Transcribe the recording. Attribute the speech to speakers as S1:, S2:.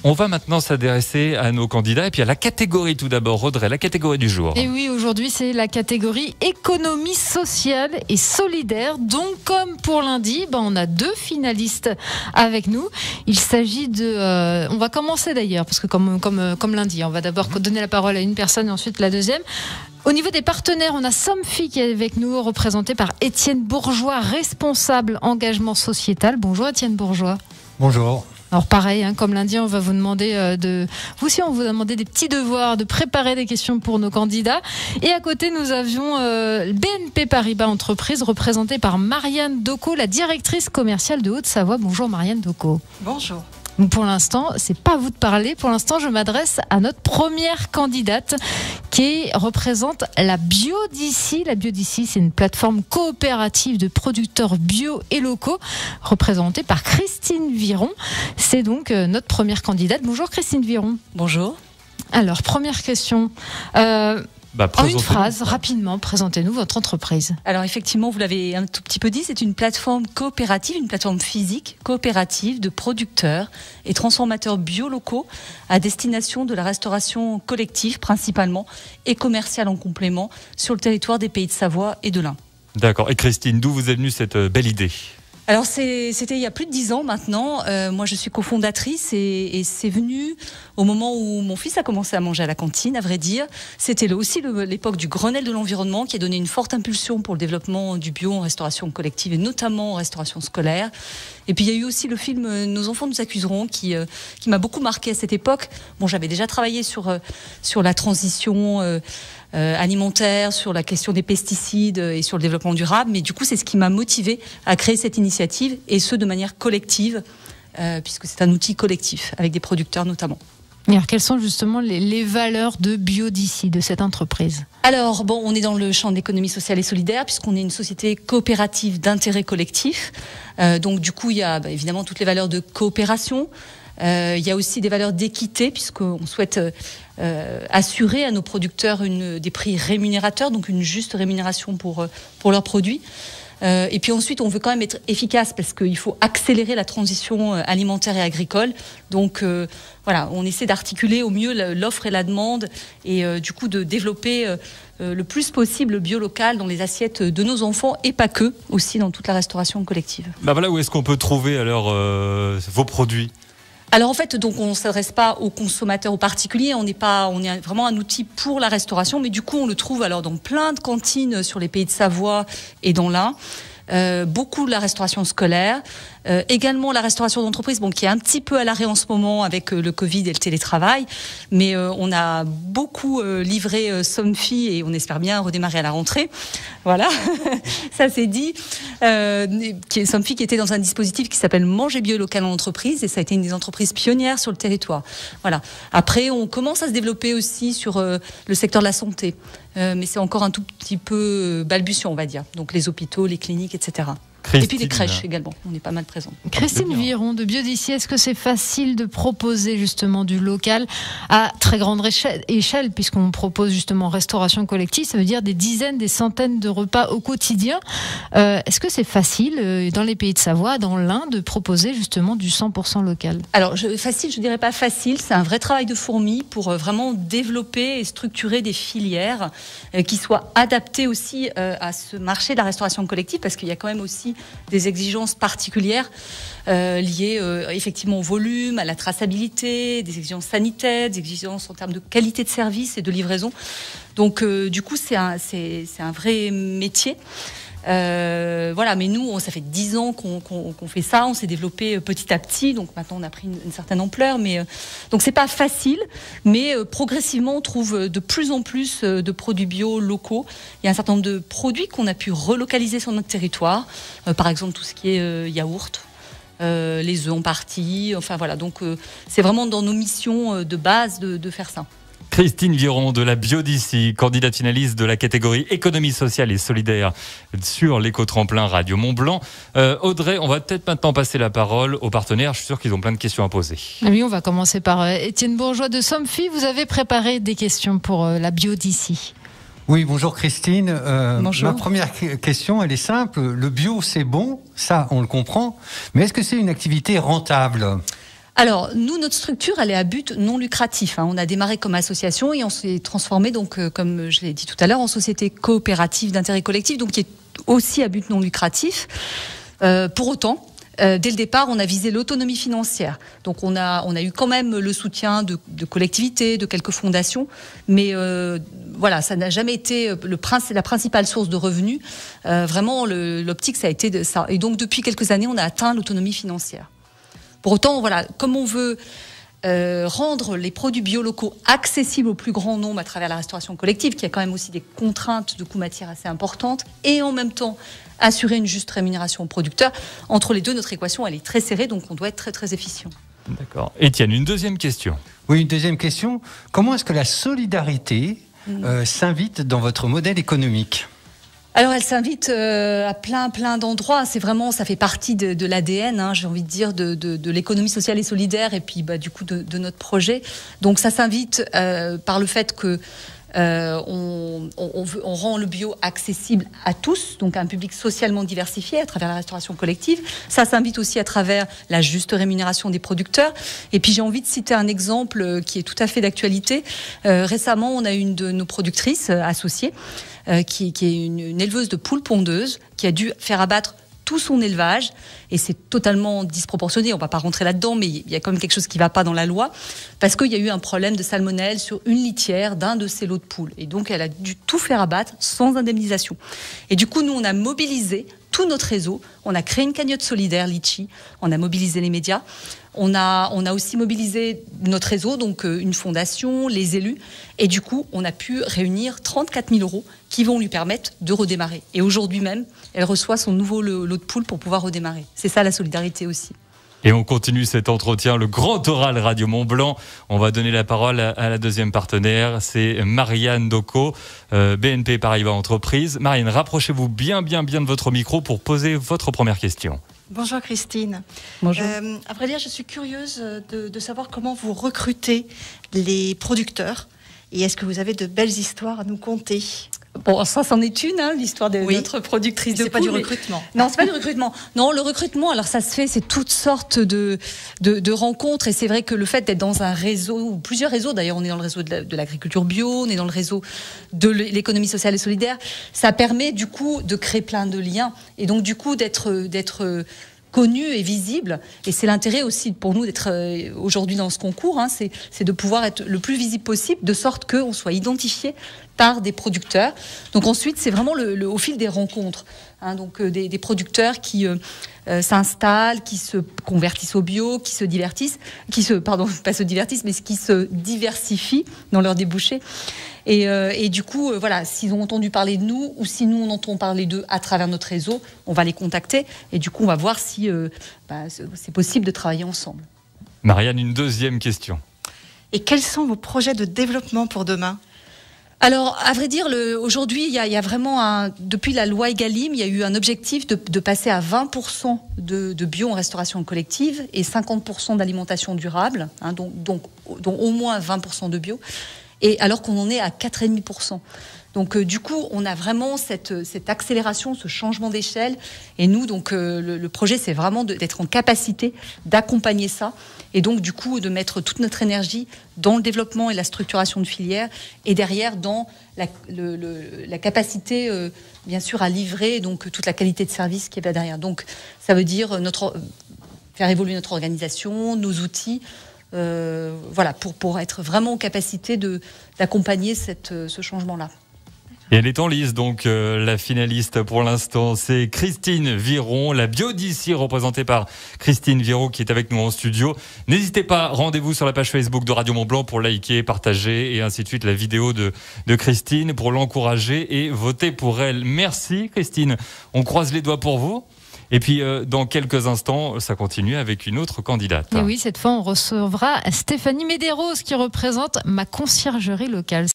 S1: On va maintenant s'intéresser à nos candidats et puis à la catégorie tout d'abord. Audrey, la catégorie du jour.
S2: Et oui, aujourd'hui c'est la catégorie économie sociale et solidaire. Donc comme pour lundi, on a 2 finalistes avec nous. Il s'agit de... on va commencer d'ailleurs, parce que comme lundi, on va d'abord donner la parole à une personne et ensuite la deuxième. Au niveau des partenaires, on a Somfy qui est avec nous, représenté par Étienne Bourgeois, responsable engagement sociétal. Bonjour Étienne Bourgeois.
S3: Bonjour.
S2: Alors pareil, comme lundi, on va vous demander vous aussi, on vous a demandé des petits devoirs, de préparer des questions pour nos candidats. Et à côté, nous avions BNP Paribas Entreprises, représentée par Marianne Docot, la directrice commerciale de Haute-Savoie. Bonjour Marianne Docot.
S4: Bonjour.
S2: Donc pour l'instant, c'est pas à vous de parler. Pour l'instant, je m'adresse à notre première candidate qui représente la Biodici. La Biodici, c'est une plateforme coopérative de producteurs bio et locaux, représentée par Christine Viron. C'est donc notre première candidate. Bonjour Christine Viron.
S4: Bonjour.
S2: Alors, première question. En une phrase, rapidement, présentez-nous votre entreprise.
S4: Alors effectivement, vous l'avez un tout petit peu dit, c'est une plateforme coopérative, une plateforme physique coopérative de producteurs et transformateurs bio locaux à destination de la restauration collective principalement et commerciale en complément sur le territoire des Pays de Savoie et de l'Ain.
S1: D'accord. Et Christine, d'où vous est venue cette belle idée ?
S4: Alors c'était il y a plus de 10 ans maintenant. Moi je suis cofondatrice et c'est venu au moment où mon fils a commencé à manger à la cantine, à vrai dire. C'était aussi l'époque du Grenelle de l'environnement qui a donné une forte impulsion pour le développement du bio en restauration collective et notamment en restauration scolaire. Et puis il y a eu aussi le film Nos enfants nous accuseront qui m'a beaucoup marqué à cette époque. Bon, j'avais déjà travaillé sur la transition alimentaire, sur la question des pesticides et sur le développement durable, mais du coup c'est ce qui m'a motivée à créer cette initiative et ce de manière collective, puisque c'est un outil collectif avec des producteurs notamment.
S2: Alors, quelles sont justement les valeurs de Biodici, de cette entreprise ?
S4: Alors, on est dans le champ de l'économie sociale et solidaire, puisqu'on est une société coopérative d'intérêt collectif. Donc, du coup, il y a évidemment toutes les valeurs de coopération. Il y a aussi des valeurs d'équité, puisqu'on souhaite assurer à nos producteurs des prix rémunérateurs, donc une juste rémunération pour leurs produits. Et puis ensuite, on veut quand même être efficace parce qu'il faut accélérer la transition alimentaire et agricole. Donc voilà, on essaie d'articuler au mieux l'offre et la demande et du coup de développer le plus possible le bio local dans les assiettes de nos enfants et pas que, aussi dans toute la restauration collective.
S1: Voilà, où est-ce qu'on peut trouver alors vos produits ?
S4: Alors en fait, donc on ne s'adresse pas aux consommateurs, aux particuliers, on est vraiment un outil pour la restauration, mais du coup on le trouve alors dans plein de cantines sur les Pays de Savoie et dans l'Ain. Beaucoup de la restauration scolaire, également la restauration d'entreprise, qui est un petit peu à l'arrêt en ce moment avec le Covid et le télétravail, mais on a beaucoup livré Somfy et on espère bien redémarrer à la rentrée. Voilà, ça c'est dit. Somfy qui était dans un dispositif qui s'appelle Manger bio local en entreprise et ça a été une des entreprises pionnières sur le territoire. Voilà. Après, on commence à se développer aussi sur le secteur de la santé, mais c'est encore un tout petit peu balbutiant, on va dire. Donc les hôpitaux, les cliniques, etc.
S1: Christine.
S4: Et puis les crèches également, on est pas mal présents.
S2: Christine Viron de Biodici, est-ce que c'est facile de proposer justement du local à très grande échelle, puisqu'on propose justement restauration collective, ça veut dire des dizaines, des centaines de repas au quotidien. Est-ce que c'est facile dans les Pays de Savoie, dans l'Ain, de proposer justement du 100% local ?
S4: Alors facile, je dirais pas facile, c'est un vrai travail de fourmi pour vraiment développer et structurer des filières qui soient adaptées aussi à ce marché de la restauration collective, parce qu'il y a quand même aussi des exigences particulières liées effectivement au volume, à la traçabilité, des exigences sanitaires, des exigences en termes de qualité de service et de livraison. Donc du coup c'est un vrai métier. Voilà, mais nous, ça fait 10 ans qu'on fait ça, on s'est développé petit à petit, donc maintenant on a pris une certaine ampleur, mais donc c'est pas facile, mais progressivement on trouve de plus en plus de produits bio locaux. Il y a un certain nombre de produits qu'on a pu relocaliser sur notre territoire, par exemple tout ce qui est yaourt. Les œufs en partie, enfin voilà, donc c'est vraiment dans nos missions de base de faire ça.
S1: Christine Viron de la Biodici, candidate finaliste de la catégorie économie sociale et solidaire sur l'éco-tremplin Radio Mont-Blanc. Audrey, on va peut-être maintenant passer la parole aux partenaires. Je suis sûr qu'ils ont plein de questions à poser.
S2: Oui, on va commencer par Étienne Bourgeois de Somfy. Vous avez préparé des questions pour la Biodici.
S3: Oui, bonjour Christine.
S4: Bonjour.
S3: Ma première question, elle est simple. Le bio, c'est bon, ça, on le comprend. Mais est-ce que c'est une activité rentable ?
S4: Alors, nous, notre structure, elle est à but non lucratif. On a démarré comme association et on s'est transformé, donc, comme je l'ai dit tout à l'heure, en société coopérative d'intérêt collectif, donc qui est aussi à but non lucratif. Pour autant, dès le départ, on a visé l'autonomie financière. Donc, on a eu quand même le soutien de collectivités, de quelques fondations, mais voilà, ça n'a jamais été la principale source de revenus. Vraiment, l'optique, ça a été de ça. Et donc, depuis quelques années, on a atteint l'autonomie financière. Pour autant, voilà, comme on veut rendre les produits bio locaux accessibles au plus grand nombre à travers la restauration collective, qui a quand même aussi des contraintes de coûts matières assez importantes, et en même temps assurer une juste rémunération aux producteurs, entre les deux, notre équation, elle est très serrée, donc on doit être très très efficient.
S1: D'accord. Étienne, une deuxième question.
S3: Oui, une deuxième question. Comment est-ce que la solidarité s'invite dans votre modèle économique ?
S4: Alors, elle s'invite à plein d'endroits. C'est vraiment, ça fait partie de l'ADN, j'ai envie de dire, de l'économie sociale et solidaire, et puis du coup de notre projet. Donc, ça s'invite par le fait que on rend le bio accessible à tous, donc à un public socialement diversifié à travers la restauration collective. Ça s'invite aussi à travers la juste rémunération des producteurs. Et puis j'ai envie de citer un exemple qui est tout à fait d'actualité. Récemment, on a une de nos productrices associées qui est une éleveuse de poules pondeuses qui a dû faire abattre tout son élevage, et c'est totalement disproportionné, on ne va pas rentrer là-dedans, mais il y a quand même quelque chose qui ne va pas dans la loi, parce qu'il y a eu un problème de salmonelle sur une litière d'un de ses lots de poules, et donc elle a dû tout faire abattre sans indemnisation. Et du coup, nous, on a mobilisé tout notre réseau, on a créé une cagnotte solidaire, Litchi, on a mobilisé les médias, on a aussi mobilisé notre réseau, donc une fondation, les élus, et du coup, on a pu réunir 34 000 € qui vont lui permettre de redémarrer. Et aujourd'hui même, elle reçoit son nouveau lot de poules pour pouvoir redémarrer. C'est ça la solidarité aussi.
S1: Et on continue cet entretien, le Grand Oral Radio Mont-Blanc. On va donner la parole à la deuxième partenaire, c'est Marianne Docot, BNP Paribas Entreprises. Marianne, rapprochez-vous bien de votre micro pour poser votre première question.
S5: Bonjour Christine.
S4: Bonjour.
S5: À vrai dire, je suis curieuse de savoir comment vous recrutez les producteurs et est-ce que vous avez de belles histoires à nous conter ?
S4: Bon, ça, c'en est une, l'histoire de notre productrice de poules.
S5: C'est pas du recrutement.
S4: Non, c'est pas du recrutement. Non, le recrutement, alors ça se fait, c'est toutes sortes de rencontres. Et c'est vrai que le fait d'être dans un réseau, ou plusieurs réseaux, d'ailleurs, on est dans le réseau de l'agriculture bio, on est dans le réseau de l'économie sociale et solidaire, ça permet du coup de créer plein de liens. Et donc du coup d'être connu et visible, et c'est l'intérêt aussi pour nous d'être aujourd'hui dans ce concours, c'est de pouvoir être le plus visible possible, de sorte qu'on soit identifié par des producteurs. Donc ensuite, c'est vraiment au fil des rencontres, donc des producteurs qui s'installent, qui se convertissent au bio, qui se divertissent, pas se divertissent, mais qui se diversifient dans leurs débouchés. Et du coup, voilà, s'ils ont entendu parler de nous, ou si nous on entend parler d'eux à travers notre réseau, on va les contacter, et du coup on va voir si c'est possible de travailler ensemble.
S1: Marianne, une deuxième question.
S5: Et quels sont vos projets de développement pour demain ?
S4: Alors, à vrai dire, aujourd'hui, il y a vraiment depuis la loi Egalim, il y a eu un objectif de passer à 20% de bio en restauration collective et 50% d'alimentation durable, dont au moins 20% de bio, et alors qu'on en est à 4,5%. Donc du coup, on a vraiment cette accélération, ce changement d'échelle. Et nous, donc le projet, c'est vraiment d'être en capacité d'accompagner ça. Et donc du coup, de mettre toute notre énergie dans le développement et la structuration de filières. Et derrière, dans la capacité, bien sûr, à livrer donc toute la qualité de service qui est derrière. Donc ça veut dire faire évoluer notre organisation, nos outils. Voilà, pour être vraiment en capacité d'accompagner ce changement-là.
S1: Et elle est en lice, donc la finaliste pour l'instant, c'est Christine Viron, la bio d'ici, représentée par Christine Viron qui est avec nous en studio. N'hésitez pas, rendez-vous sur la page Facebook de Radio Mont-Blanc pour liker, partager et ainsi de suite la vidéo de Christine pour l'encourager et voter pour elle. Merci Christine, on croise les doigts pour vous. Et puis, dans quelques instants, ça continue avec une autre candidate.
S2: Et oui, cette fois, on recevra Stéphanie Médéros qui représente ma conciergerie locale.